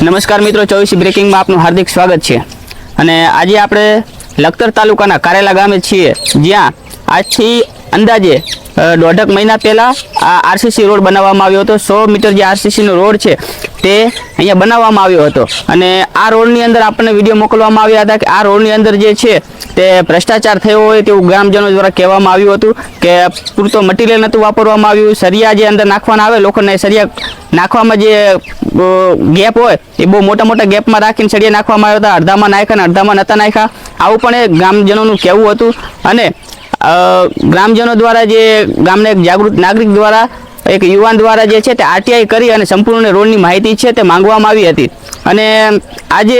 નમસ્કાર મિત્રો, 24 બ્રેકિંગમાં આપનું હાર્દિક સ્વાગત છે. અને આજે આપણે લખતર તાલુકાના કારેલા ગામે છીએ, જ્યાં આજથી અંદાજે 1.5 મહિના પહેલાં આ આરસીસી રોડ બનાવવામાં આવ્યો હતો. 100 મીટર જે આરસીસીનો રોડ છે તે અહીંયા બનાવવામાં આવ્યો હતો. અને આ રોડની અંદર આપણને વિડીયો મોકલવામાં આવ્યા હતા કે આ રોડની અંદર જે છે તે ભ્રષ્ટાચાર થયો હોય તેવું ગ્રામજનો દ્વારા કહેવામાં આવ્યું હતું કે પૂરતો મટીરિયલ નહોતું વાપરવામાં આવ્યું. સરિયા જે અંદર નાખવાના આવે, લોકોને સરિયા નાખવામાં જે ગેપ હોય એ બહુ મોટા મોટા ગેપમાં રાખીને સળિયા નાખવામાં આવ્યા હતા. અડધામાં નાખ્યા અને અડધામાં નહોતા નાખ્યા, આવું પણ એ ગ્રામજનોનું કહેવું હતું. અને ગ્રામજનો દ્વારા જે ગામને એક જાગૃત નાગરિક દ્વારા એક યુવાન દ્વારા જે છે તે આરટીઆઈ કરી અને સંપૂર્ણ રોડની માહિતી છે તે માંગવામાં આવી હતી. અને આજે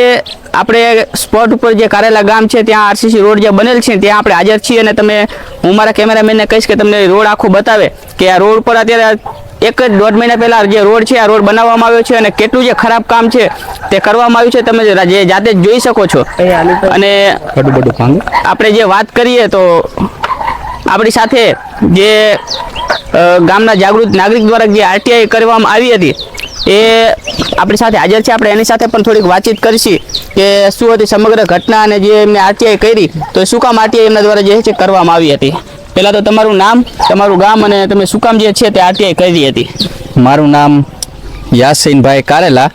આપણે સ્પોટ ઉપર જે કારેલા ગામ છે ત્યાં આરસીસી રોડ જે બનેલ છે ત્યાં આપણે હાજર છીએ. અને હું મારા કેમેરામેનને કહીશ કે તમને રોડ આખો બતાવે કે આ રોડ પર અત્યારે 1.5 મહિના પહેલા જે રોડ છે આ રોડ બનાવવામાં આવ્યો છે અને કેટલું જે ખરાબ કામ છે તે કરવામાં આવ્યું છે તમે જે જાતે જ જોઈ શકો છો. અને આપણે જે વાત કરીએ તો આપણી સાથે જે ગામના જાગૃત નાગરિક દ્વારા જે આરટીઆઈ કરવામાં આવી હતી એ આપણી સાથે હાજર છે. આપણે એની સાથે પણ થોડીક વાતચીત કરીશું કે શું હતી સમગ્ર ઘટના અને જે એમને આરટીઆઈ કરી તો શું કામ આરટીઆઈ એમના દ્વારા જે છે કરવામાં આવી હતી. પહેલાં તો તમારું નામ, તમારું ગામ અને તમે શું કામ જે છે તે આરટીઆઈ કરી હતી. મારું નામ યાસીનભાઈ કારેલા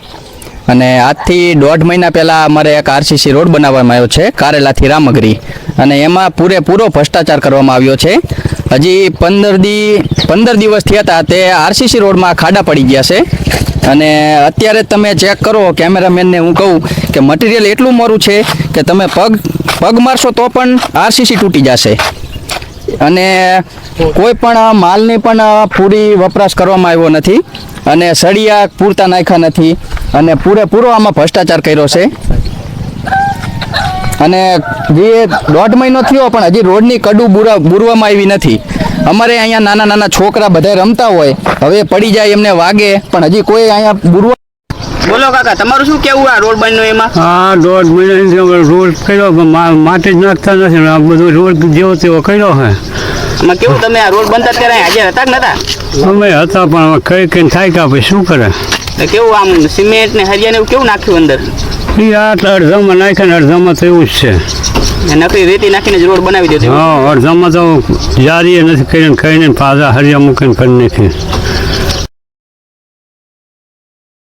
અને આજથી 1.5 મહિના પહેલાં અમારે એક આરસીસી રોડ બનાવવામાં આવ્યો છે કારેલાથી રામગરી, અને એમાં પૂરેપૂરો ભ્રષ્ટાચાર કરવામાં આવ્યો છે. હજી 15 દિવસ થયા હતા તે આરસીસી રોડમાં ખાડા પડી ગયા છે. અને અત્યારે તમે ચેક કરો, કેમેરામેનને હું કહું કે મટીરિયલ એટલું મોરું છે કે તમે પગ મારશો તો પણ આરસીસી તૂટી જશે. અને કોઈ પણ માલની પણ પૂરી વપરાશ કરવામાં આવ્યો નથી અને સળિયા પૂરતા નાખ્યા નથી અને પૂરેપૂરો આમાં ભ્રષ્ટાચાર કર્યો છે. અને જે 1.5 મહિનો થયો પણ હજી રોડની કડું બુરવામાં આવી નથી. અમારે અહીંયા નાના છોકરા બધા રમતા હોય, હવે પડી જાય એમને વાગે, પણ હજી કોઈ અહીંયા બુરવા. બોલો કાકા, તમારું શું કેવું આ રોડ બન્યો એમાં? હા, 1.5 મહિનાથી રોડ કર્યો પણ માટી જ નાખતા નથી. આ બધો રોડ જેવો તેવો કર્યો છે. આમાં કેવું, તમે આ રોડ બનતા ત્યારે હાજર હતા કે નતા? અમે હતા પણ કઈ થાય કે પછી શું કરે. કેવું આમ સિમેન્ટ ને હરિયા ને એવું કેવું નાખ્યું અંદર? એ અડધામાં નાખે ને અડધામાં તો એવું જ છે. નકરી રેતી નાખીને જ રોડ બનાવી દીધો. હા, અડધામાં તો જારી નથી કરીને ખાઈને પાછા હરિયા મૂકીને કરી નાખી.